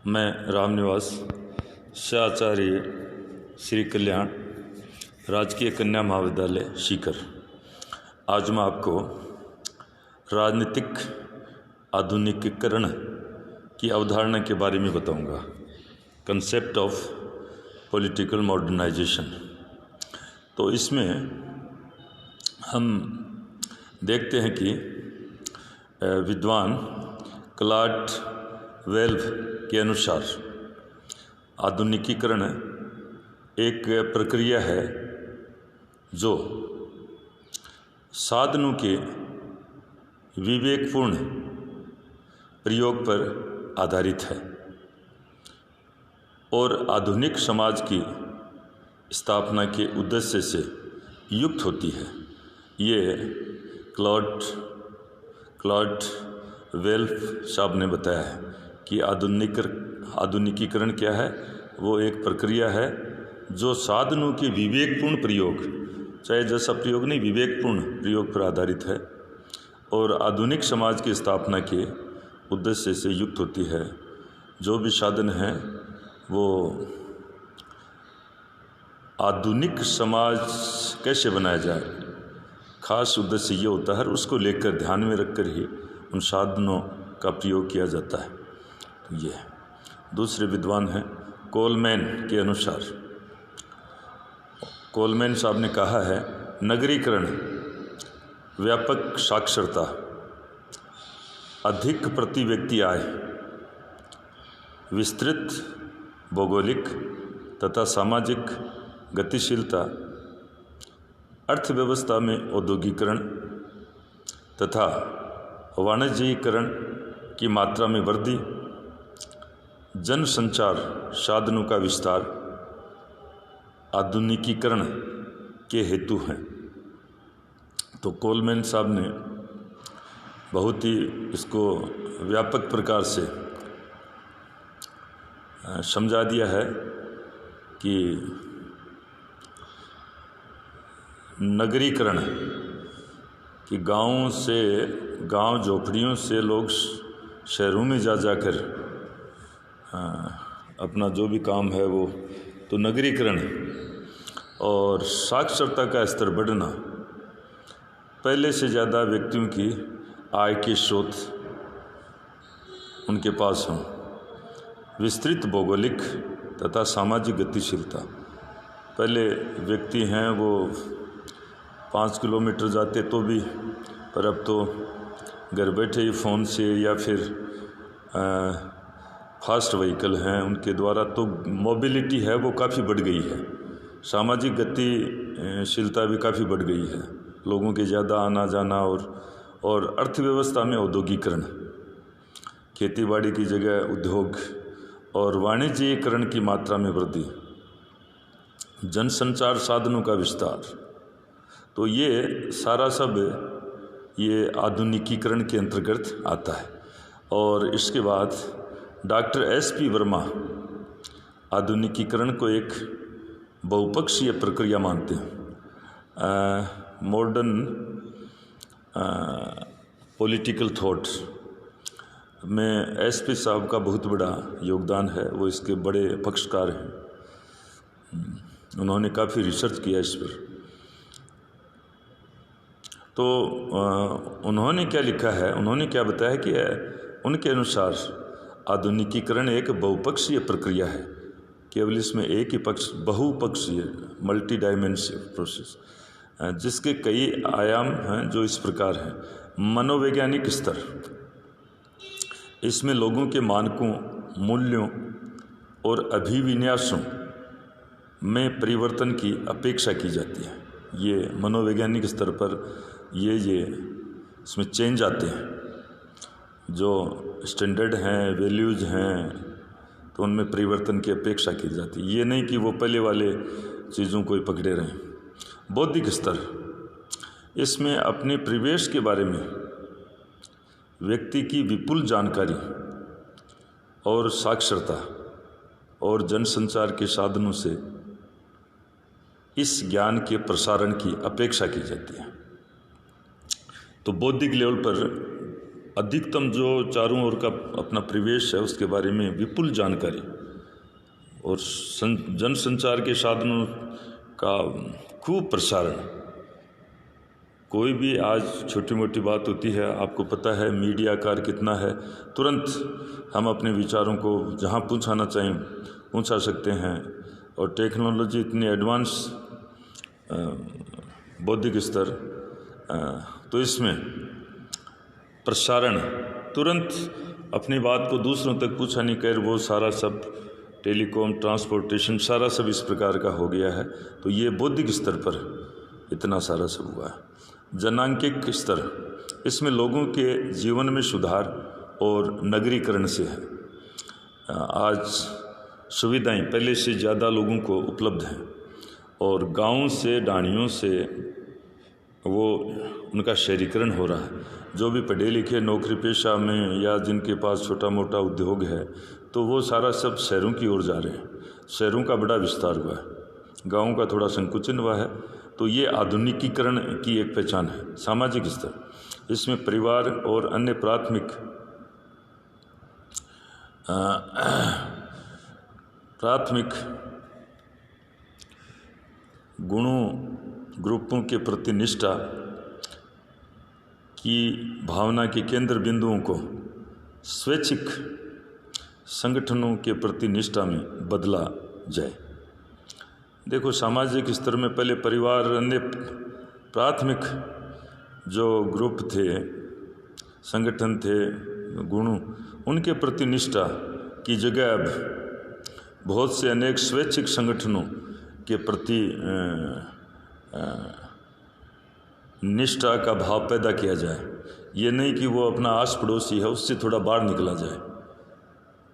मैं रामनिवास शाचार्य श्री कल्याण राजकीय कन्या महाविद्यालय सीकर। आज मैं आपको राजनीतिक आधुनिकीकरण की अवधारणा के बारे में बताऊंगा। Concept of political modernization. तो इसमें हम देखते हैं कि विद्वान क्लॉड वेल्फ के अनुसार आधुनिकीकरण एक प्रक्रिया है जो साधनों के विवेकपूर्ण प्रयोग पर आधारित है और आधुनिक समाज की स्थापना के उद्देश्य से युक्त होती है। ये क्लॉड वेल्फ साहब ने बताया है कि आधुनिकीकरण क्या है। वो एक प्रक्रिया है जो साधनों के विवेकपूर्ण प्रयोग, चाहे जैसा प्रयोग नहीं, विवेकपूर्ण प्रयोग पर आधारित है और आधुनिक समाज की स्थापना के उद्देश्य से युक्त होती है। जो भी साधन हैं वो आधुनिक समाज कैसे बनाया जाए, खास उद्देश्य ये होता है। उसको लेकर ध्यान में रखकर ही उन साधनों का प्रयोग किया जाता है। तो ये दूसरे विद्वान हैं कोलमैन के अनुसार। कोलमैन साहब ने कहा है, नगरीकरण, व्यापक साक्षरता, अधिक प्रति व्यक्ति आय, विस्तृत भौगोलिक तथा सामाजिक गतिशीलता, अर्थव्यवस्था में औद्योगिकरण तथा वाणिज्यीकरण की मात्रा में वृद्धि, जनसंचार साधनों का विस्तार आधुनिकीकरण के हेतु हैं। तो कोलमैन साहब ने बहुत ही इसको व्यापक प्रकार से समझा दिया है कि नगरीकरण कि गांव झोपड़ियों से लोग शहरों में जाकर अपना जो भी काम है वो, तो नगरीकरण और साक्षरता का स्तर बढ़ना, पहले से ज़्यादा व्यक्तियों की आय के स्रोत उनके पास हों, विस्तृत भौगोलिक तथा सामाजिक गतिशीलता। पहले व्यक्ति हैं वो 5 किलोमीटर जाते तो भी, पर अब तो घर बैठे ही फ़ोन से या फिर फास्ट व्हीकल हैं उनके द्वारा, तो मोबिलिटी है वो काफ़ी बढ़ गई है। सामाजिक गतिशीलता भी काफ़ी बढ़ गई है, लोगों के ज़्यादा आना जाना और अर्थव्यवस्था में औद्योगिकरण, खेतीबाड़ी की जगह उद्योग और वाणिज्यीकरण की मात्रा में वृद्धि, जनसंचार साधनों का विस्तार। तो ये सारा सब ये आधुनिकीकरण के अंतर्गत आता है। और इसके बाद डॉक्टर S.P. वर्मा आधुनिकीकरण को एक बहुपक्षीय प्रक्रिया मानते हैं। मॉडर्न पॉलिटिकल थॉट में S.P. साहब का बहुत बड़ा योगदान है, वो इसके बड़े पक्षकार हैं। उन्होंने काफ़ी रिसर्च किया इस पर। तो उन्होंने क्या लिखा है, उन्होंने क्या बताया कि उनके अनुसार आधुनिकीकरण एक बहुपक्षीय प्रक्रिया है। केवल इसमें एक ही पक्ष, बहुपक्षीय, मल्टी डायमेंशनल प्रोसेस, जिसके कई आयाम हैं जो इस प्रकार हैं। मनोवैज्ञानिक स्तर, इसमें लोगों के मानकों, मूल्यों और अभिविन्यासों में परिवर्तन की अपेक्षा की जाती है। ये मनोवैज्ञानिक स्तर पर ये इसमें चेंज आते हैं। जो स्टैंडर्ड हैं, वैल्यूज़ हैं, तो उनमें परिवर्तन की अपेक्षा की जाती है। ये नहीं कि वो पहले वाले चीज़ों को ही पकड़े रहें। बौद्धिक स्तर, इसमें अपने परिवेश के बारे में व्यक्ति की विपुल जानकारी और साक्षरता और जनसंचार के साधनों से इस ज्ञान के प्रसारण की अपेक्षा की जाती है। तो बौद्धिक लेवल पर अधिकतम जो चारों ओर का अपना परिवेश है उसके बारे में विपुल जानकारी और जन संचार के साधनों का खूब प्रसारण। कोई भी आज छोटी मोटी बात होती है, आपको पता है मीडिया कार्य कितना है, तुरंत हम अपने विचारों को जहां पहुंचाना चाहें पहुंचा सकते हैं। और टेक्नोलॉजी इतनी एडवांस बौद्धिक स्तर, तो इसमें प्रसारण तुरंत अपनी बात को दूसरों तक पहुंचा नहीं कर, वो सारा सब टेलीकॉम, ट्रांसपोर्टेशन सारा सब इस प्रकार का हो गया है। तो ये बौद्धिक स्तर पर इतना सारा सब हुआ है। जनांकिक स्तर, इसमें लोगों के जीवन में सुधार और नगरीकरण से है। आज सुविधाएं पहले से ज़्यादा लोगों को उपलब्ध हैं और गाँव से ढाणियों से वो उनका शहरीकरण हो रहा है। जो भी पढ़े लिखे नौकरी पेशा में या जिनके पास छोटा मोटा उद्योग है, तो वो सारा सब शहरों की ओर जा रहे हैं। शहरों का बड़ा विस्तार हुआ है, गाँव का थोड़ा संकुचन हुआ है। तो ये आधुनिकीकरण की एक पहचान है। सामाजिक स्तर, इसमें परिवार और अन्य प्राथमिक गुणों ग्रुपों के प्रति निष्ठा की भावना के केंद्र बिंदुओं को स्वैच्छिक संगठनों के प्रति निष्ठा में बदला जाए। देखो, सामाजिक स्तर में पहले परिवार, अन्य प्राथमिक जो ग्रुप थे, संगठन थे, गुणों, उनके प्रति निष्ठा की जगह अब बहुत से अनेक स्वैच्छिक संगठनों के प्रति निष्ठा का भाव पैदा किया जाए। ये नहीं कि वो अपना आस पड़ोसी है उससे थोड़ा बाहर निकला जाए।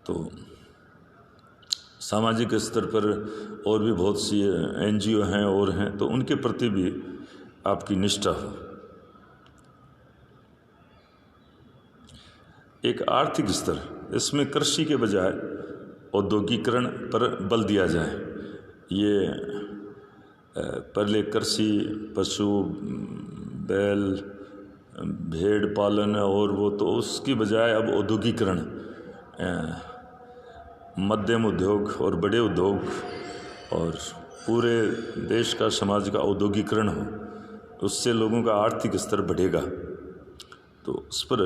तो सामाजिक स्तर पर और भी बहुत सी NGO हैं और हैं, तो उनके प्रति भी आपकी निष्ठा हो। एक आर्थिक स्तर, इसमें कृषि के बजाय औद्योगिकरण पर बल दिया जाए। ये पहले कृषि, पशु, बैल, भेड़ पालन और वो, तो उसकी बजाय अब औद्योगिकरण, मध्यम उद्योग और बड़े उद्योग और पूरे देश का, समाज का औद्योगिकरण हो, उससे लोगों का आर्थिक स्तर बढ़ेगा। तो उस पर,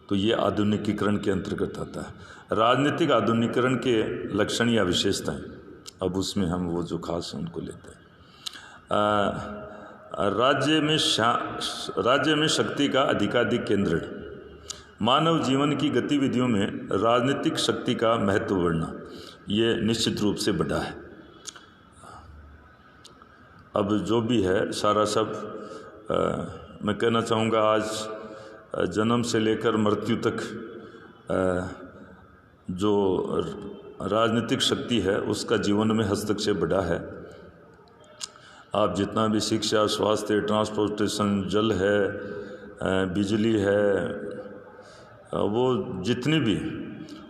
तो ये आधुनिकीकरण के अंतर्गत आता है। राजनीतिक आधुनिकीकरण के लक्षण या विशेषताएं, अब उसमें हम वो जो खास है उनको लेते हैं। राज्य में शक्ति का अधिकाधिक केंद्रण, मानव जीवन की गतिविधियों में राजनीतिक शक्ति का महत्व बढ़ना, ये निश्चित रूप से बढ़ा है। अब जो भी है सारा सब मैं कहना चाहूँगा, आज जन्म से लेकर मृत्यु तक जो राजनीतिक शक्ति है उसका जीवन में हस्तक्षेप बढ़ा है। आप जितना भी शिक्षा, स्वास्थ्य, ट्रांसपोर्टेशन, जल है, बिजली है, वो जितनी भी,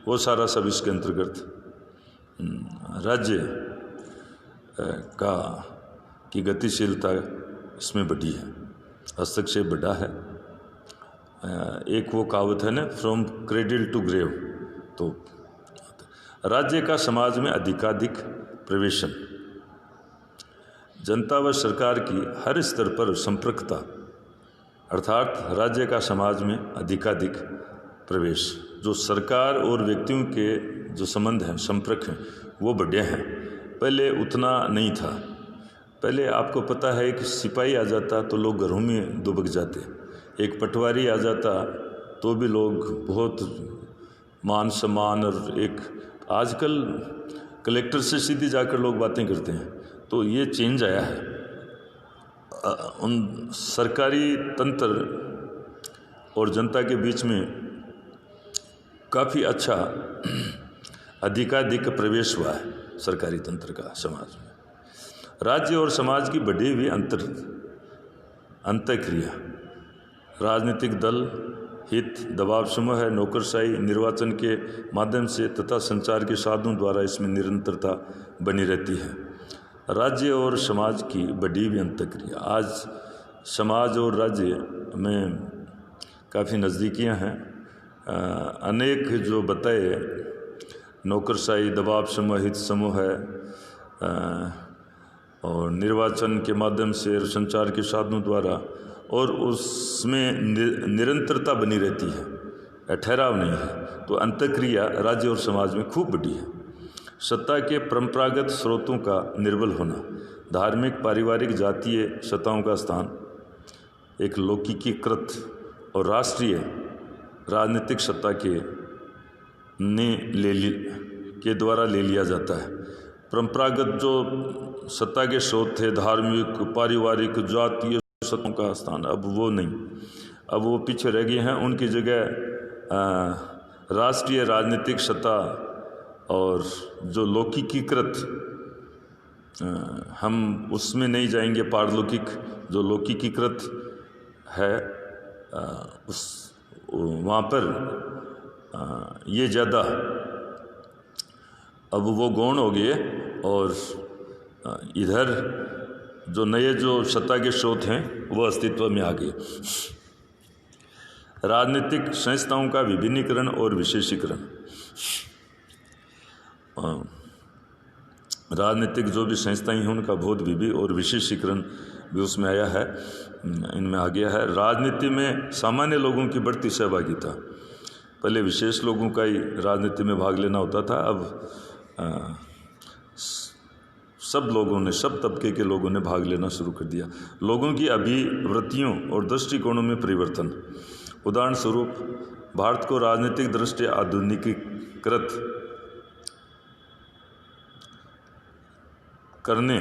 वो सारा सब इसके अंतर्गत राज्य की गतिशीलता इसमें बढ़ी है, हस्तक्षेप बढ़ा है। एक वो कहावत है ना, फ्रॉम क्रेडिल टू ग्रेव। तो राज्य का समाज में अधिकाधिक प्रवेशन, जनता व सरकार की हर स्तर पर संपर्कता, अर्थात राज्य का समाज में अधिकाधिक प्रवेश। जो सरकार और व्यक्तियों के जो संबंध हैं, संपर्क हैं, वो बढ़े हैं। पहले उतना नहीं था। पहले आपको पता है कि सिपाही आ जाता तो लोग घरों में दुबक जाते, एक पटवारी आ जाता तो भी लोग बहुत मान सम्मान, और एक आजकल कलेक्टर से सीधी जाकर लोग बातें करते हैं। तो ये चेंज आया है। उन सरकारी तंत्र और जनता के बीच में काफ़ी अच्छा अधिकाधिक प्रवेश हुआ है सरकारी तंत्र का समाज में। राज्य और समाज की बढ़ी हुई अंतःक्रिया, राजनीतिक दल, हित, दबाव समूह है, नौकरशाही, निर्वाचन के माध्यम से तथा संचार के साधनों द्वारा इसमें निरंतरता बनी रहती है। राज्य और समाज की बढ़ी हुई अंतःक्रिया, आज समाज और राज्य में काफ़ी नज़दीकियाँ हैं। अनेक जो बताए नौकरशाही दबाव समूहित समूह है और निर्वाचन के माध्यम से संचार के साधनों द्वारा, और उसमें निरंतरता बनी रहती है, ठहराव नहीं है, तो अंतःक्रिया राज्य और समाज में खूब बढ़ी है। सत्ता के परंपरागत स्रोतों का निर्बल होना, धार्मिक, पारिवारिक, जातीय सत्ताओं का स्थान एक लौकिकीकृत और राष्ट्रीय राजनीतिक सत्ता के द्वारा ले लिया जाता है। परंपरागत जो सत्ता के स्रोत थे, धार्मिक, पारिवारिक, जातीय सत्ताओं का स्थान, अब वो नहीं, अब वो पीछे रह गए हैं। उनकी जगह राष्ट्रीय राजनीतिक सत्ता और जो लौकिकीकृत, हम उसमें नहीं जाएंगे, पारलौकिक जो लौकिकीकृत है वहाँ पर ये ज़्यादा अब वो गौण हो गए, और इधर जो नए जो सत्ता के स्रोत हैं वो अस्तित्व में आ गए। राजनीतिक संस्थाओं का विभिन्नीकरण और विशेषीकरण, राजनीतिक जो भी संस्थाएं हैं उनका बहुत विधि और विशेषीकरण भी उसमें आया है, इनमें आ गया है। राजनीति में सामान्य लोगों की बढ़ती सहभागिता, पहले विशेष लोगों का ही राजनीति में भाग लेना होता था, अब सब लोगों ने, सब तबके के लोगों ने भाग लेना शुरू कर दिया। लोगों की अभिवृत्तियों और दृष्टिकोणों में परिवर्तन, उदाहरण स्वरूप भारत को राजनीतिक दृष्टि आधुनिकीकृत करने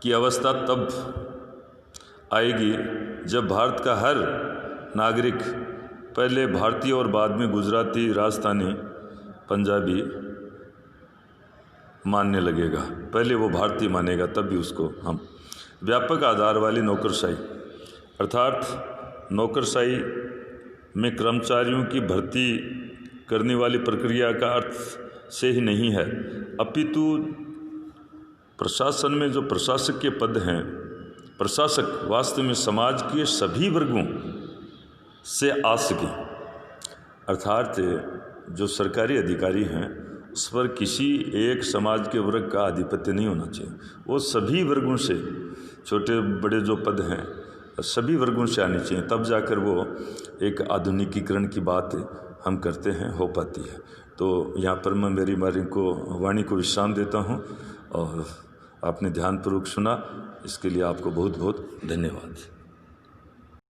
की अवस्था तब आएगी जब भारत का हर नागरिक पहले भारतीय और बाद में गुजराती, राजस्थानी, पंजाबी मानने लगेगा। पहले वो भारतीय मानेगा, तब भी उसको हम। व्यापक आधार वाली नौकरशाही, अर्थात नौकरशाही में कर्मचारियों की भर्ती करने वाली प्रक्रिया का अर्थ से ही नहीं है, अपितु प्रशासन में जो प्रशासक के पद हैं, प्रशासक वास्तव में समाज के सभी वर्गों से आ सके, अर्थात जो सरकारी अधिकारी हैं उस पर किसी एक समाज के वर्ग का आधिपत्य नहीं होना चाहिए, वो सभी वर्गों से, छोटे बड़े जो पद हैं सभी वर्गों से आनी चाहिए, तब जाकर वो एक आधुनिकीकरण की बात हम करते हैं, हो पाती है। तो यहाँ पर मैं मेरी वाणी को विश्राम देता हूँ, और आपने ध्यानपूर्वक सुना, इसके लिए आपको बहुत बहुत धन्यवाद।